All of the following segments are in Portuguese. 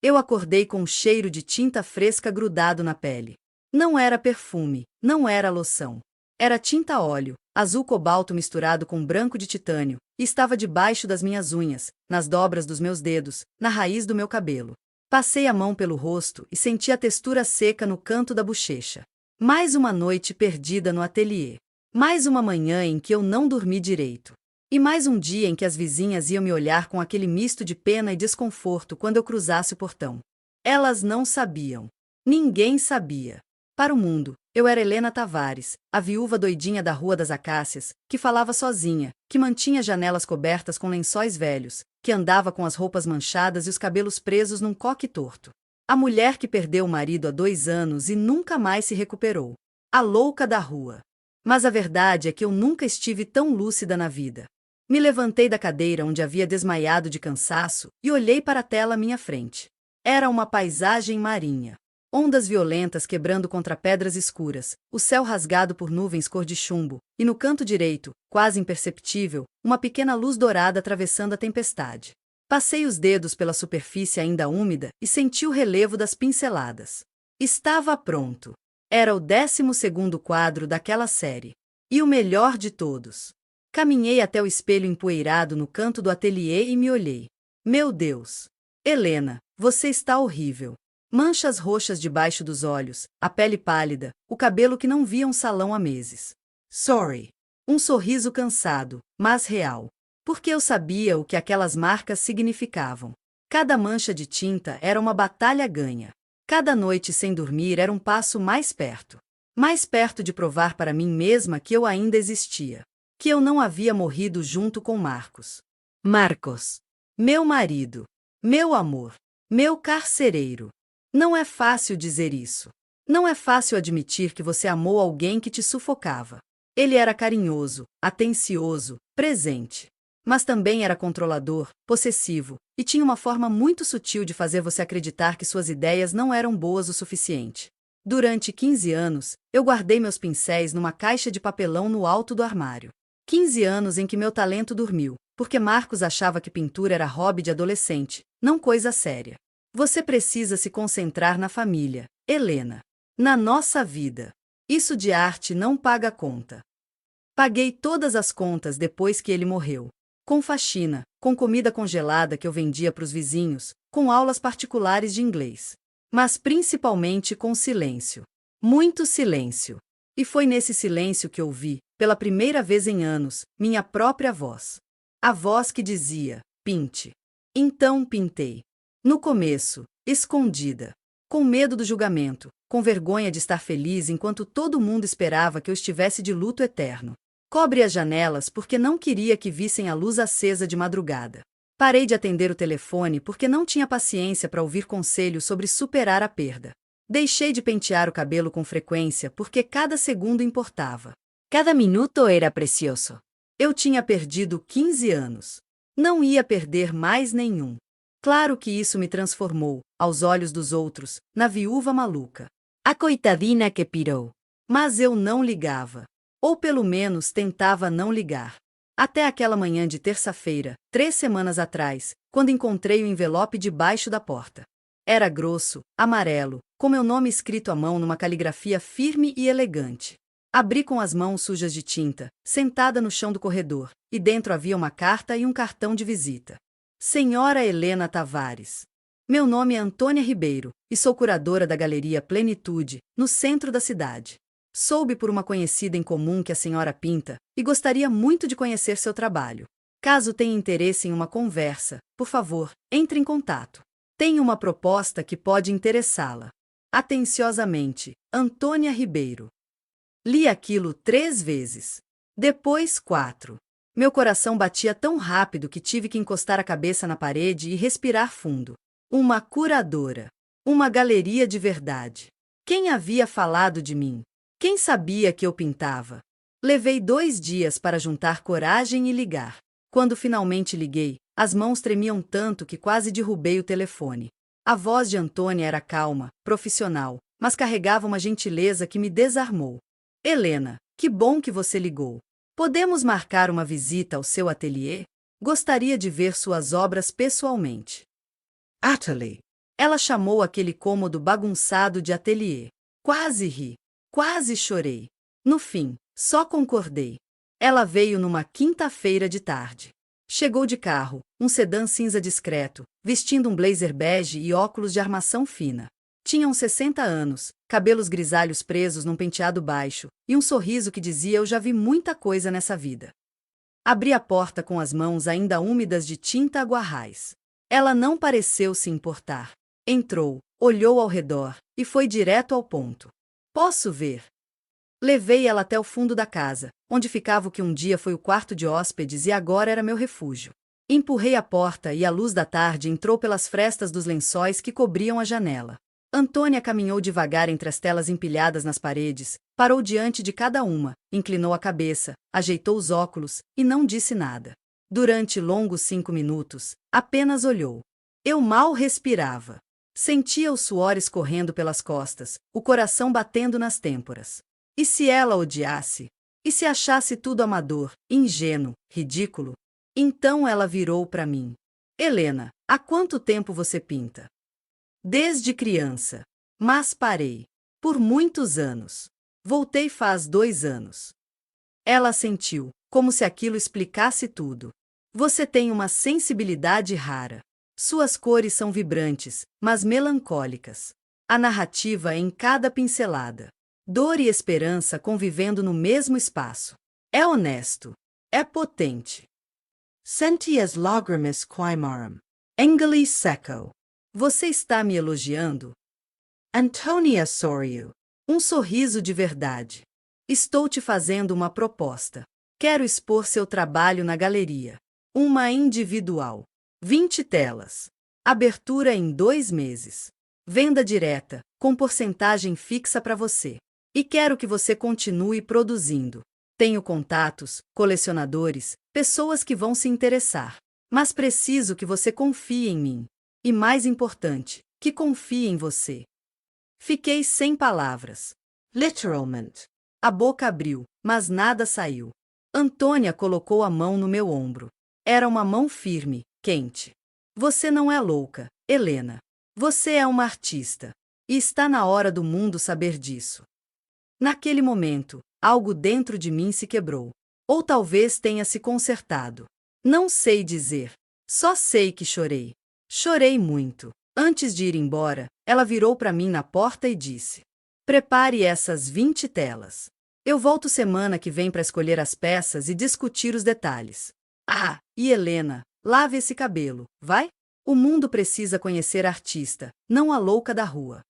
Eu acordei com um cheiro de tinta fresca grudado na pele. Não era perfume, não era loção. Era tinta óleo, azul cobalto misturado com branco de titânio, e estava debaixo das minhas unhas, nas dobras dos meus dedos, na raiz do meu cabelo. Passei a mão pelo rosto e senti a textura seca no canto da bochecha. Mais uma noite perdida no ateliê. Mais uma manhã em que eu não dormi direito. E mais um dia em que as vizinhas iam me olhar com aquele misto de pena e desconforto quando eu cruzasse o portão. Elas não sabiam. Ninguém sabia. Para o mundo, eu era Helena Tavares, a viúva doidinha da Rua das Acácias, que falava sozinha, que mantinha janelas cobertas com lençóis velhos, que andava com as roupas manchadas e os cabelos presos num coque torto. A mulher que perdeu o marido há 2 anos e nunca mais se recuperou. A louca da rua. Mas a verdade é que eu nunca estive tão lúcida na vida. Me levantei da cadeira onde havia desmaiado de cansaço e olhei para a tela à minha frente. Era uma paisagem marinha. Ondas violentas quebrando contra pedras escuras, o céu rasgado por nuvens cor de chumbo, e no canto direito, quase imperceptível, uma pequena luz dourada atravessando a tempestade. Passei os dedos pela superfície ainda úmida e senti o relevo das pinceladas. Estava pronto. Era o 12º quadro daquela série. E o melhor de todos. Caminhei até o espelho empoeirado no canto do ateliê e me olhei. Meu Deus! Helena, você está horrível. Manchas roxas debaixo dos olhos, a pele pálida, o cabelo que não via um salão há meses. Sorry. Um sorriso cansado, mas real. Porque eu sabia o que aquelas marcas significavam. Cada mancha de tinta era uma batalha ganha. Cada noite sem dormir era um passo mais perto. Mais perto de provar para mim mesma que eu ainda existia. Que eu não havia morrido junto com Marcos. Marcos. Meu marido. Meu amor. Meu carcereiro. Não é fácil dizer isso. Não é fácil admitir que você amou alguém que te sufocava. Ele era carinhoso, atencioso, presente. Mas também era controlador, possessivo, e tinha uma forma muito sutil de fazer você acreditar que suas ideias não eram boas o suficiente. Durante 15 anos, eu guardei meus pincéis numa caixa de papelão no alto do armário. 15 anos em que meu talento dormiu, porque Marcos achava que pintura era hobby de adolescente, não coisa séria. Você precisa se concentrar na família, Helena. Na nossa vida. Isso de arte não paga conta. Paguei todas as contas depois que ele morreu. Com faxina, com comida congelada que eu vendia para os vizinhos, com aulas particulares de inglês. Mas principalmente com silêncio. Muito silêncio. E foi nesse silêncio que ouvi, pela primeira vez em anos, minha própria voz. A voz que dizia, pinte. Então pintei. No começo, escondida. Com medo do julgamento, com vergonha de estar feliz enquanto todo mundo esperava que eu estivesse de luto eterno. Cobre as janelas porque não queria que vissem a luz acesa de madrugada. Parei de atender o telefone porque não tinha paciência para ouvir conselhos sobre superar a perda. Deixei de pentear o cabelo com frequência porque cada segundo importava. Cada minuto era precioso. Eu tinha perdido 15 anos. Não ia perder mais nenhum. Claro que isso me transformou, aos olhos dos outros, na viúva maluca. A coitadina que pirou. Mas eu não ligava. Ou pelo menos tentava não ligar. Até aquela manhã de terça-feira, 3 semanas atrás, quando encontrei o envelope debaixo da porta. Era grosso, amarelo, com meu nome escrito à mão numa caligrafia firme e elegante. Abri com as mãos sujas de tinta, sentada no chão do corredor, e dentro havia uma carta e um cartão de visita. Senhora Helena Tavares. Meu nome é Antônia Ribeiro, e sou curadora da Galeria Plenitude, no centro da cidade. Soube por uma conhecida em comum que a senhora pinta, e gostaria muito de conhecer seu trabalho. Caso tenha interesse em uma conversa, por favor, entre em contato. Tenho uma proposta que pode interessá-la. Atenciosamente, Antônia Ribeiro. Li aquilo 3 vezes. Depois 4. Meu coração batia tão rápido que tive que encostar a cabeça na parede e respirar fundo. Uma curadora. Uma galeria de verdade. Quem havia falado de mim? Quem sabia que eu pintava? Levei 2 dias para juntar coragem e ligar. Quando finalmente liguei, as mãos tremiam tanto que quase derrubei o telefone. A voz de Antônia era calma, profissional, mas carregava uma gentileza que me desarmou. Helena, que bom que você ligou. Podemos marcar uma visita ao seu ateliê? Gostaria de ver suas obras pessoalmente. Ateliê. Ela chamou aquele cômodo bagunçado de ateliê. Quase ri. Quase chorei. No fim, só concordei. Ela veio numa quinta-feira de tarde. Chegou de carro, um sedã cinza discreto, vestindo um blazer bege e óculos de armação fina. Tinha uns 60 anos, cabelos grisalhos presos num penteado baixo, e um sorriso que dizia: eu já vi muita coisa nessa vida. Abri a porta com as mãos ainda úmidas de tinta aguarrás. Ela não pareceu se importar. Entrou, olhou ao redor, e foi direto ao ponto. Posso ver? Levei ela até o fundo da casa, onde ficava o que um dia foi o quarto de hóspedes e agora era meu refúgio. Empurrei a porta e a luz da tarde entrou pelas frestas dos lençóis que cobriam a janela. Antônia caminhou devagar entre as telas empilhadas nas paredes, parou diante de cada uma, inclinou a cabeça, ajeitou os óculos e não disse nada. Durante longos 5 minutos, apenas olhou. Eu mal respirava. Sentia o suor escorrendo pelas costas, o coração batendo nas têmporas. E se ela odiasse? E se achasse tudo amador, ingênuo, ridículo? Então ela virou para mim. Helena, há quanto tempo você pinta? Desde criança. Mas parei. Por muitos anos. Voltei faz 2 anos. Ela assentiu, como se aquilo explicasse tudo. Você tem uma sensibilidade rara. Suas cores são vibrantes, mas melancólicas. A narrativa é em cada pincelada. Dor e esperança convivendo no mesmo espaço. É honesto. É potente. Senti as lágrimas queimaram. Engoli seco. Você está me elogiando? Antônia sorriu. Um sorriso de verdade. Estou te fazendo uma proposta. Quero expor seu trabalho na galeria. Uma individual. 20 telas. Abertura em 2 meses. Venda direta, com porcentagem fixa para você. E quero que você continue produzindo. Tenho contatos, colecionadores, pessoas que vão se interessar. Mas preciso que você confie em mim. E mais importante, que confie em você. Fiquei sem palavras. Literalmente. A boca abriu, mas nada saiu. Antônia colocou a mão no meu ombro. Era uma mão firme, quente. Você não é louca, Helena. Você é uma artista. E está na hora do mundo saber disso. Naquele momento, algo dentro de mim se quebrou. Ou talvez tenha se consertado. Não sei dizer. Só sei que chorei. Chorei muito. Antes de ir embora, ela virou para mim na porta e disse: prepare essas 20 telas. Eu volto semana que vem para escolher as peças e discutir os detalhes. Ah, e Helena, lave esse cabelo, vai? O mundo precisa conhecer a artista, não a louca da rua.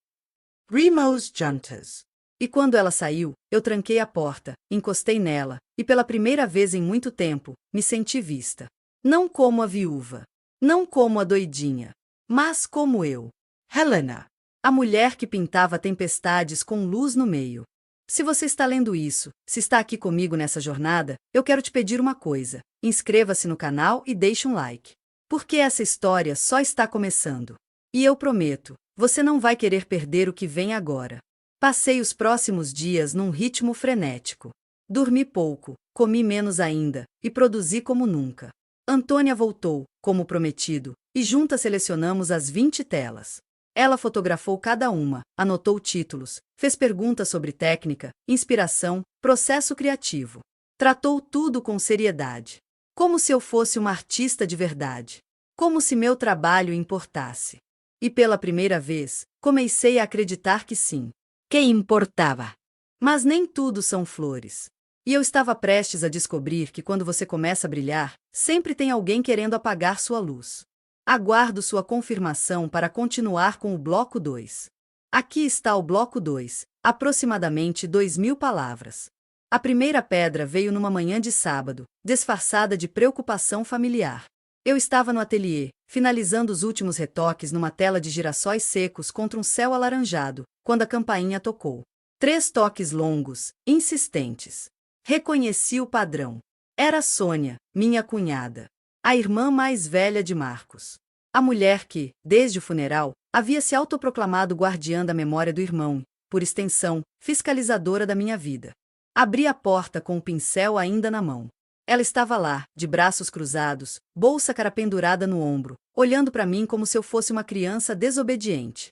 Rimos juntas. E quando ela saiu, eu tranquei a porta, encostei nela, e pela primeira vez em muito tempo, me senti vista. Não como a viúva. Não como a doidinha. Mas como eu. Helena. A mulher que pintava tempestades com luz no meio. Se você está lendo isso, se está aqui comigo nessa jornada, eu quero te pedir uma coisa. Inscreva-se no canal e deixe um like. Porque essa história só está começando. E eu prometo, você não vai querer perder o que vem agora. Passei os próximos dias num ritmo frenético. Dormi pouco, comi menos ainda, e produzi como nunca. Antônia voltou, como prometido, e juntas selecionamos as 20 telas. Ela fotografou cada uma, anotou títulos, fez perguntas sobre técnica, inspiração, processo criativo. Tratou tudo com seriedade. Como se eu fosse uma artista de verdade. Como se meu trabalho importasse. E pela primeira vez, comecei a acreditar que sim. Que importava. Mas nem tudo são flores. E eu estava prestes a descobrir que quando você começa a brilhar, sempre tem alguém querendo apagar sua luz. Aguardo sua confirmação para continuar com o bloco 2. Aqui está o bloco 2, aproximadamente 2.000 palavras. A primeira pedra veio numa manhã de sábado, disfarçada de preocupação familiar. Eu estava no ateliê, finalizando os últimos retoques numa tela de girassóis secos contra um céu alaranjado, quando a campainha tocou. 3 toques longos, insistentes. Reconheci o padrão. Era Sônia, minha cunhada. A irmã mais velha de Marcos. A mulher que, desde o funeral, havia se autoproclamado guardiã da memória do irmão, por extensão, fiscalizadora da minha vida. Abri a porta com o pincel ainda na mão. Ela estava lá, de braços cruzados, bolsa carapendurada no ombro, olhando para mim como se eu fosse uma criança desobediente.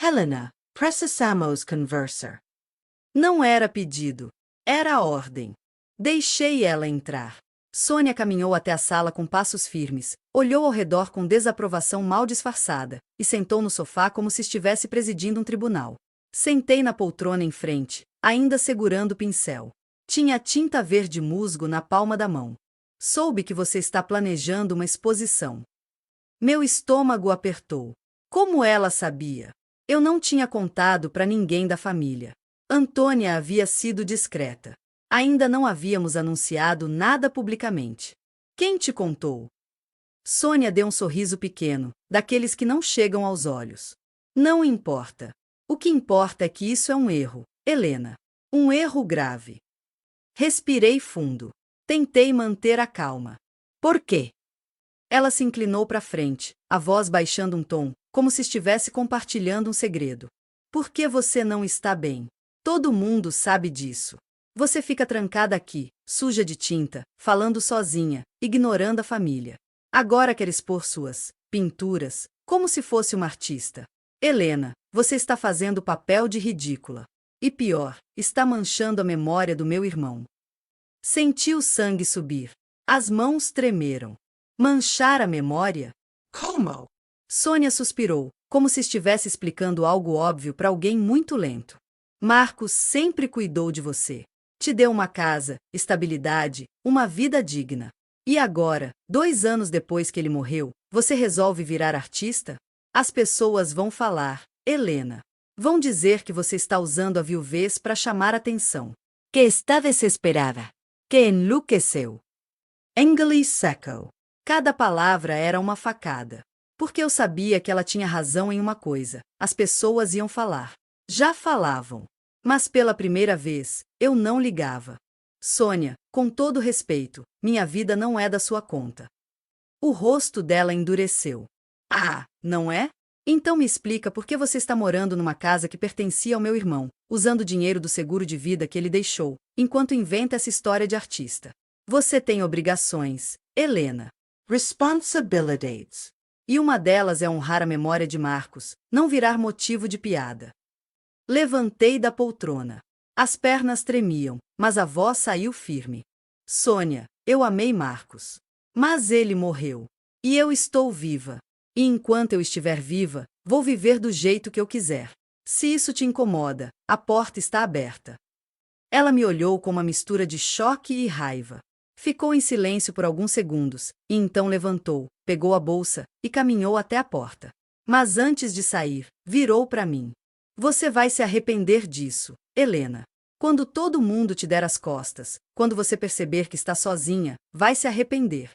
Helena, precisamos conversar. Não era pedido. Era ordem. Deixei ela entrar. Sônia caminhou até a sala com passos firmes, olhou ao redor com desaprovação mal disfarçada e sentou no sofá como se estivesse presidindo um tribunal. Sentei na poltrona em frente, ainda segurando o pincel. Tinha tinta verde musgo na palma da mão. Soube que você está planejando uma exposição. Meu estômago apertou. Como ela sabia? Eu não tinha contado para ninguém da família. Antônia havia sido discreta. Ainda não havíamos anunciado nada publicamente. Quem te contou? Sônia deu um sorriso pequeno, daqueles que não chegam aos olhos. Não importa. O que importa é que isso é um erro, Helena. Um erro grave. Respirei fundo. Tentei manter a calma. Por quê? Ela se inclinou para frente, a voz baixando um tom, como se estivesse compartilhando um segredo. Por que você não está bem? Todo mundo sabe disso. Você fica trancada aqui, suja de tinta, falando sozinha, ignorando a família. Agora quer expor suas pinturas, como se fosse uma artista. Helena, você está fazendo o papel de ridícula. E pior, está manchando a memória do meu irmão. Senti o sangue subir. As mãos tremeram. Manchar a memória? Como? Sônia suspirou, como se estivesse explicando algo óbvio para alguém muito lento. Marcos sempre cuidou de você. Te deu uma casa, estabilidade, uma vida digna. E agora, 2 anos depois que ele morreu, você resolve virar artista? As pessoas vão falar, Helena. Vão dizer que você está usando a viuvez para chamar atenção. Que está desesperada. Que enlouqueceu. Engoli seco. Cada palavra era uma facada. Porque eu sabia que ela tinha razão em uma coisa: as pessoas iam falar. Já falavam. Mas pela primeira vez, eu não ligava. Sônia, com todo respeito, minha vida não é da sua conta. O rosto dela endureceu. Ah, não é? Então me explica por que você está morando numa casa que pertencia ao meu irmão, usando o dinheiro do seguro de vida que ele deixou, enquanto inventa essa história de artista. Você tem obrigações, Helena. Responsibilities. E uma delas é honrar a memória de Marcos, não virar motivo de piada. Levantei da poltrona. As pernas tremiam, mas a voz saiu firme. Sônia, eu amei Marcos. Mas ele morreu. E eu estou viva. E enquanto eu estiver viva, vou viver do jeito que eu quiser. Se isso te incomoda, a porta está aberta. Ela me olhou com uma mistura de choque e raiva. Ficou em silêncio por alguns segundos, e então levantou, pegou a bolsa e caminhou até a porta. Mas antes de sair, virou para mim. Você vai se arrepender disso, Helena. Quando todo mundo te der as costas, quando você perceber que está sozinha, vai se arrepender.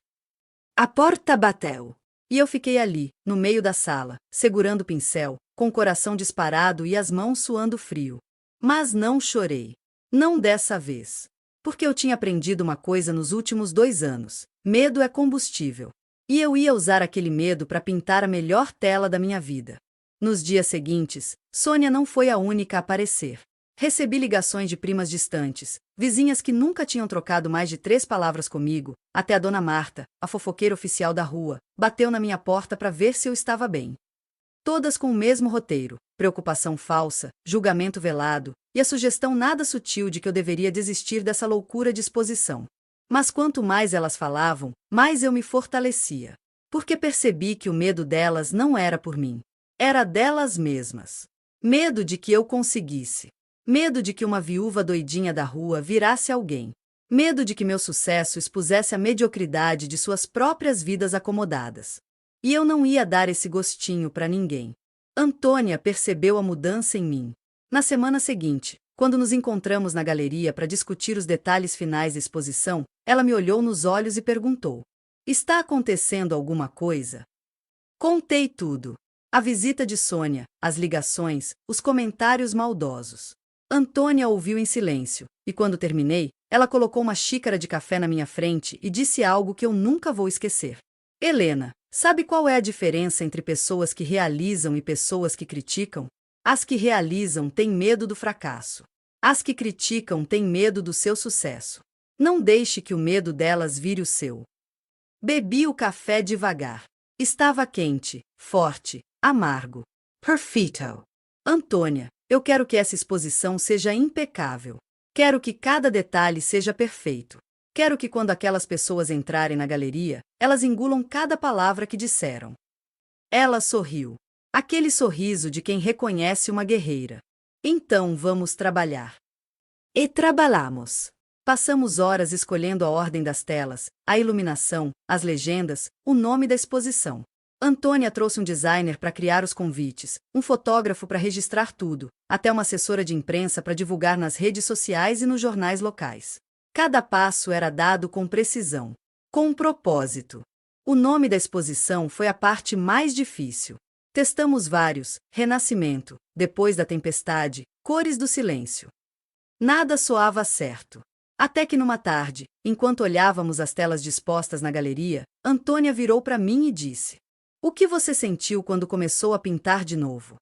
A porta bateu. E eu fiquei ali, no meio da sala, segurando o pincel, com o coração disparado e as mãos suando frio. Mas não chorei. Não dessa vez. Porque eu tinha aprendido uma coisa nos últimos 2 anos: medo é combustível. E eu ia usar aquele medo para pintar a melhor tela da minha vida. Nos dias seguintes, Sônia não foi a única a aparecer. Recebi ligações de primas distantes, vizinhas que nunca tinham trocado mais de 3 palavras comigo, até a dona Marta, a fofoqueira oficial da rua, bateu na minha porta para ver se eu estava bem. Todas com o mesmo roteiro: preocupação falsa, julgamento velado, e a sugestão nada sutil de que eu deveria desistir dessa loucura de exposição. Mas quanto mais elas falavam, mais eu me fortalecia. Porque percebi que o medo delas não era por mim. Era delas mesmas. Medo de que eu conseguisse. Medo de que uma viúva doidinha da rua virasse alguém. Medo de que meu sucesso expusesse a mediocridade de suas próprias vidas acomodadas. E eu não ia dar esse gostinho para ninguém. Antônia percebeu a mudança em mim. Na semana seguinte, quando nos encontramos na galeria para discutir os detalhes finais da exposição, ela me olhou nos olhos e perguntou: está acontecendo alguma coisa? Contei tudo. A visita de Sônia, as ligações, os comentários maldosos. Antônia ouviu em silêncio, e quando terminei, ela colocou uma xícara de café na minha frente e disse algo que eu nunca vou esquecer. Helena, sabe qual é a diferença entre pessoas que realizam e pessoas que criticam? As que realizam têm medo do fracasso. As que criticam têm medo do seu sucesso. Não deixe que o medo delas vire o seu. Bebi o café devagar. Estava quente, forte, amargo. Perfeito. Antônia, eu quero que essa exposição seja impecável. Quero que cada detalhe seja perfeito. Quero que quando aquelas pessoas entrarem na galeria, elas engulam cada palavra que disseram. Ela sorriu. Aquele sorriso de quem reconhece uma guerreira. Então vamos trabalhar. E trabalhamos. Passamos horas escolhendo a ordem das telas, a iluminação, as legendas, o nome da exposição. Antônia trouxe um designer para criar os convites, um fotógrafo para registrar tudo, até uma assessora de imprensa para divulgar nas redes sociais e nos jornais locais. Cada passo era dado com precisão, com um propósito. O nome da exposição foi a parte mais difícil. Testamos vários: Renascimento, Depois da Tempestade, Cores do Silêncio. Nada soava certo. Até que numa tarde, enquanto olhávamos as telas dispostas na galeria, Antônia virou para mim e disse: "O que você sentiu quando começou a pintar de novo?"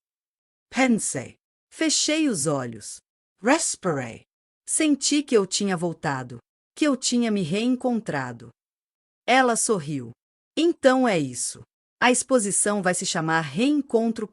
Pensei. Fechei os olhos. Respirei. Senti que eu tinha voltado, que eu tinha me reencontrado. Ela sorriu. Então é isso. A exposição vai se chamar Reencontro.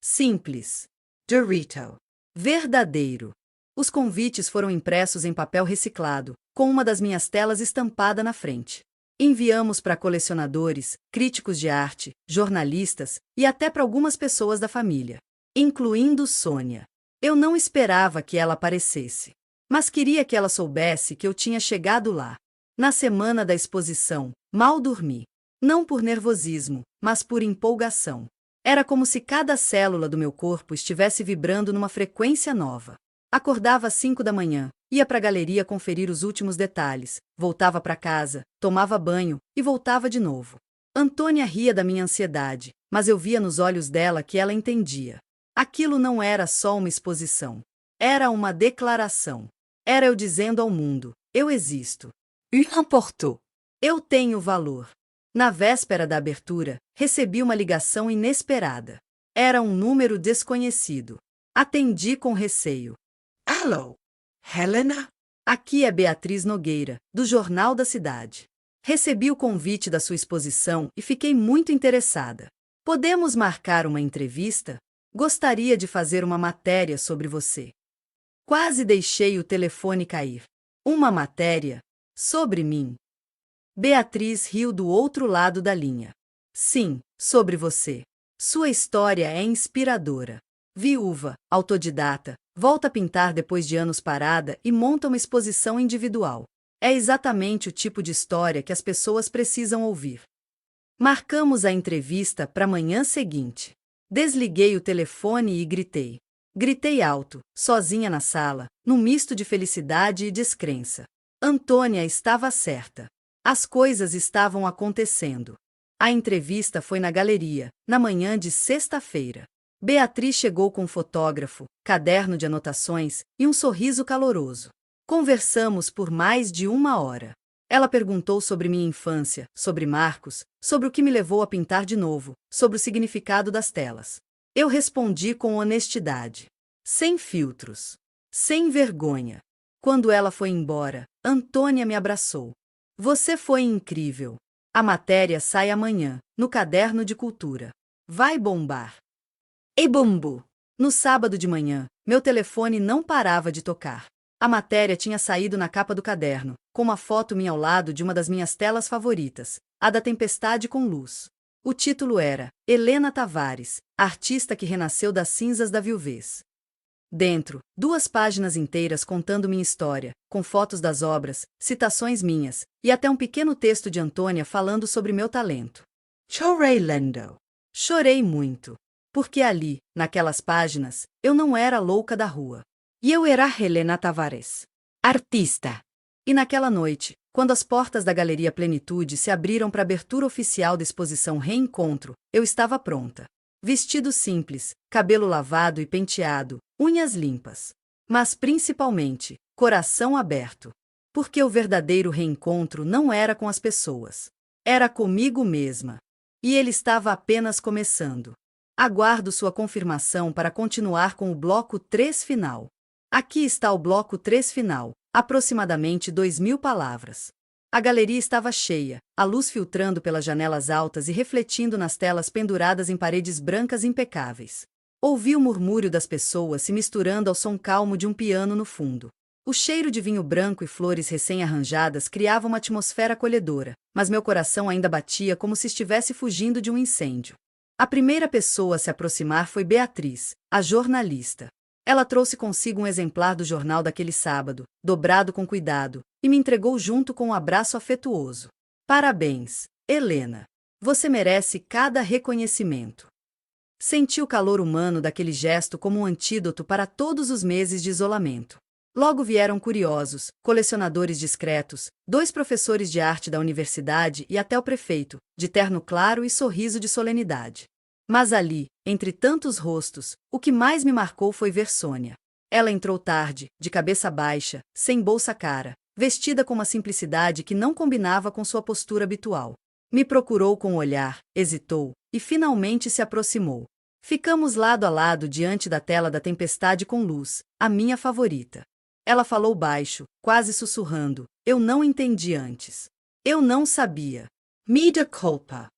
Simples. Dorito. Verdadeiro. Os convites foram impressos em papel reciclado, com uma das minhas telas estampada na frente. Enviamos para colecionadores, críticos de arte, jornalistas e até para algumas pessoas da família, incluindo Sônia. Eu não esperava que ela aparecesse, mas queria que ela soubesse que eu tinha chegado lá. Na semana da exposição, mal dormi. Não por nervosismo, mas por empolgação. Era como se cada célula do meu corpo estivesse vibrando numa frequência nova. Acordava às 5 da manhã, ia para a galeria conferir os últimos detalhes, voltava para casa, tomava banho e voltava de novo. Antônia ria da minha ansiedade, mas eu via nos olhos dela que ela entendia. Aquilo não era só uma exposição. Era uma declaração. Era eu dizendo ao mundo: eu existo. Importou. Eu tenho valor. Na véspera da abertura, recebi uma ligação inesperada. Era um número desconhecido. Atendi com receio. Alô, Helena? Aqui é Beatriz Nogueira, do Jornal da Cidade. Recebi o convite da sua exposição e fiquei muito interessada. Podemos marcar uma entrevista? Gostaria de fazer uma matéria sobre você. Quase deixei o telefone cair. Uma matéria? Sobre mim? Beatriz riu do outro lado da linha. Sim, sobre você. Sua história é inspiradora. Viúva, autodidata, volta a pintar depois de anos parada e monta uma exposição individual. É exatamente o tipo de história que as pessoas precisam ouvir. Marcamos a entrevista para a manhã seguinte. Desliguei o telefone e gritei. Gritei alto, sozinha na sala, num misto de felicidade e descrença. Antônia estava certa. As coisas estavam acontecendo. A entrevista foi na galeria, na manhã de sexta-feira. Beatriz chegou com um fotógrafo, caderno de anotações e um sorriso caloroso. Conversamos por mais de 1 hora. Ela perguntou sobre minha infância, sobre Marcos, sobre o que me levou a pintar de novo, sobre o significado das telas. Eu respondi com honestidade. Sem filtros. Sem vergonha. Quando ela foi embora, Antônia me abraçou. Você foi incrível. A matéria sai amanhã, no Caderno de Cultura. Vai bombar. E bombou. No sábado de manhã, meu telefone não parava de tocar. A matéria tinha saído na capa do caderno, com uma foto minha ao lado de uma das minhas telas favoritas, a da Tempestade com Luz. O título era Helena Tavares, artista que renasceu das cinzas da viuvez. Dentro, 2 páginas inteiras contando minha história, com fotos das obras, citações minhas, e até um pequeno texto de Antônia falando sobre meu talento. Chorei lendo. Chorei muito. Porque ali, naquelas páginas, eu não era louca da rua. E eu era Helena Tavares, artista. E naquela noite, quando as portas da Galeria Plenitude se abriram para a abertura oficial da exposição Reencontro, eu estava pronta. Vestido simples, cabelo lavado e penteado, unhas limpas. Mas principalmente, coração aberto. Porque o verdadeiro reencontro não era com as pessoas. Era comigo mesma. E ele estava apenas começando. Aguardo sua confirmação para continuar com o bloco 3 final. Aqui está o bloco 3 final, Aproximadamente 2.000 palavras. A galeria estava cheia, a luz filtrando pelas janelas altas e refletindo nas telas penduradas em paredes brancas impecáveis. Ouvi o murmúrio das pessoas se misturando ao som calmo de um piano no fundo. O cheiro de vinho branco e flores recém-arranjadas criava uma atmosfera acolhedora, mas meu coração ainda batia como se estivesse fugindo de um incêndio. A primeira pessoa a se aproximar foi Beatriz, a jornalista. Ela trouxe consigo um exemplar do jornal daquele sábado, dobrado com cuidado, e me entregou junto com um abraço afetuoso. Parabéns, Helena. Você merece cada reconhecimento. Senti o calor humano daquele gesto como um antídoto para todos os meses de isolamento. Logo vieram curiosos, colecionadores discretos, 2 professores de arte da universidade e até o prefeito, de terno claro e sorriso de solenidade. Mas ali, entre tantos rostos, o que mais me marcou foi ver Sônia. Ela entrou tarde, de cabeça baixa, sem bolsa cara, vestida com uma simplicidade que não combinava com sua postura habitual. Me procurou com o olhar, hesitou, e finalmente se aproximou. Ficamos lado a lado diante da tela da Tempestade com Luz, a minha favorita. Ela falou baixo, quase sussurrando. Eu não entendi antes. Eu não sabia. Mea culpa.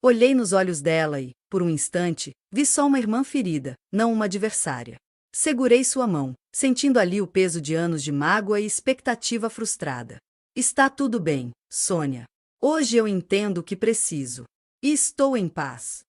Olhei nos olhos dela e, por um instante, vi só uma irmã ferida, não uma adversária. Segurei sua mão, sentindo ali o peso de anos de mágoa e expectativa frustrada. Está tudo bem, Sônia. Hoje eu entendo o que preciso. E estou em paz.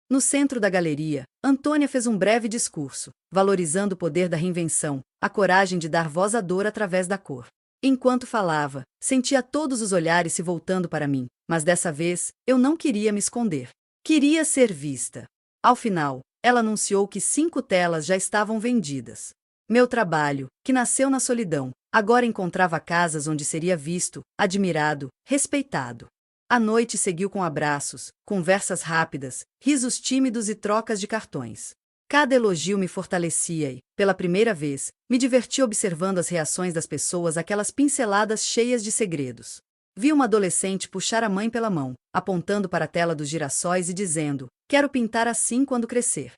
No centro da galeria, Antônia fez um breve discurso, valorizando o poder da reinvenção, a coragem de dar voz à dor através da cor. Enquanto falava, sentia todos os olhares se voltando para mim, mas dessa vez, eu não queria me esconder. Queria ser vista. Ao final, ela anunciou que 5 telas já estavam vendidas. Meu trabalho, que nasceu na solidão, agora encontrava casas onde seria visto, admirado, respeitado. A noite seguiu com abraços, conversas rápidas, risos tímidos e trocas de cartões. Cada elogio me fortalecia e, pela primeira vez, me diverti observando as reações das pessoas àquelas pinceladas cheias de segredos. Vi uma adolescente puxar a mãe pela mão, apontando para a tela dos girassóis e dizendo: "Quero pintar assim quando crescer."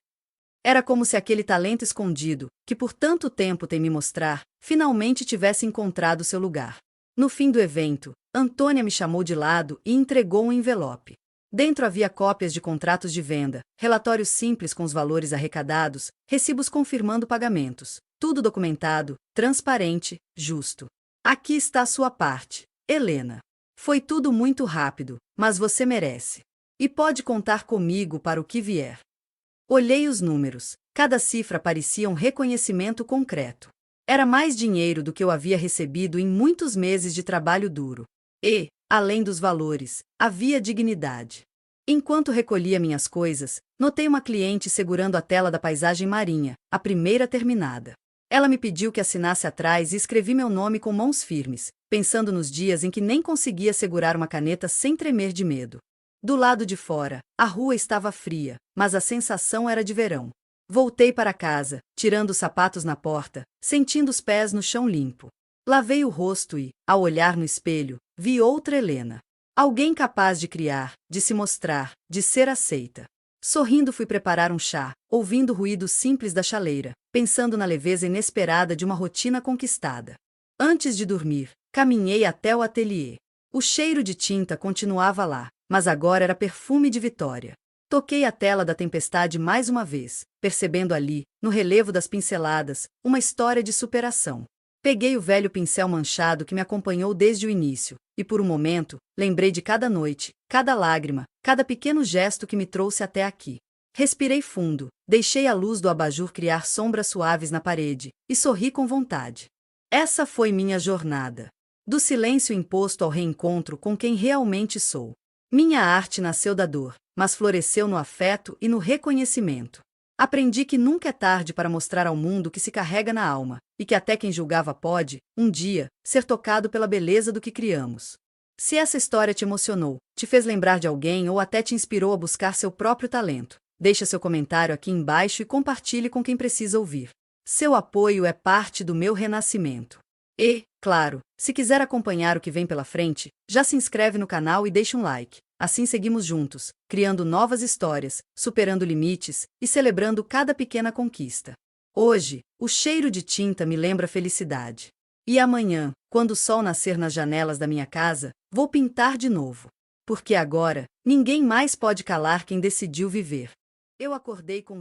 Era como se aquele talento escondido, que por tanto tempo temi mostrar, finalmente tivesse encontrado seu lugar. No fim do evento, Antônia me chamou de lado e entregou um envelope. Dentro havia cópias de contratos de venda, relatórios simples com os valores arrecadados, recibos confirmando pagamentos, tudo documentado, transparente, justo. Aqui está a sua parte, Helena. Foi tudo muito rápido, mas você merece. E pode contar comigo para o que vier. Olhei os números, cada cifra parecia um reconhecimento concreto. Era mais dinheiro do que eu havia recebido em muitos meses de trabalho duro. E, além dos valores, havia dignidade. Enquanto recolhia minhas coisas, notei uma cliente segurando a tela da paisagem marinha, a primeira terminada. Ela me pediu que assinasse atrás e escrevi meu nome com mãos firmes, pensando nos dias em que nem conseguia segurar uma caneta sem tremer de medo. Do lado de fora, a rua estava fria, mas a sensação era de verão. Voltei para casa, tirando os sapatos na porta, sentindo os pés no chão limpo. Lavei o rosto e, ao olhar no espelho, vi outra Helena. Alguém capaz de criar, de se mostrar, de ser aceita. Sorrindo fui preparar um chá, ouvindo o ruído simples da chaleira, pensando na leveza inesperada de uma rotina conquistada. Antes de dormir, caminhei até o ateliê. O cheiro de tinta continuava lá, mas agora era perfume de vitória. Toquei a tela da Tempestade mais uma vez, percebendo ali, no relevo das pinceladas, uma história de superação. Peguei o velho pincel manchado que me acompanhou desde o início, e por um momento, lembrei de cada noite, cada lágrima, cada pequeno gesto que me trouxe até aqui. Respirei fundo, deixei a luz do abajur criar sombras suaves na parede, e sorri com vontade. Essa foi minha jornada. Do silêncio imposto ao reencontro com quem realmente sou. Minha arte nasceu da dor, mas floresceu no afeto e no reconhecimento. Aprendi que nunca é tarde para mostrar ao mundo o que se carrega na alma, e que até quem julgava pode, um dia, ser tocado pela beleza do que criamos. Se essa história te emocionou, te fez lembrar de alguém ou até te inspirou a buscar seu próprio talento, deixe seu comentário aqui embaixo e compartilhe com quem precisa ouvir. Seu apoio é parte do meu renascimento. E, claro, se quiser acompanhar o que vem pela frente, já se inscreve no canal e deixa um like. Assim seguimos juntos, criando novas histórias, superando limites e celebrando cada pequena conquista. Hoje, o cheiro de tinta me lembra felicidade. E amanhã, quando o sol nascer nas janelas da minha casa, vou pintar de novo. Porque agora, ninguém mais pode calar quem decidiu viver. Eu acordei com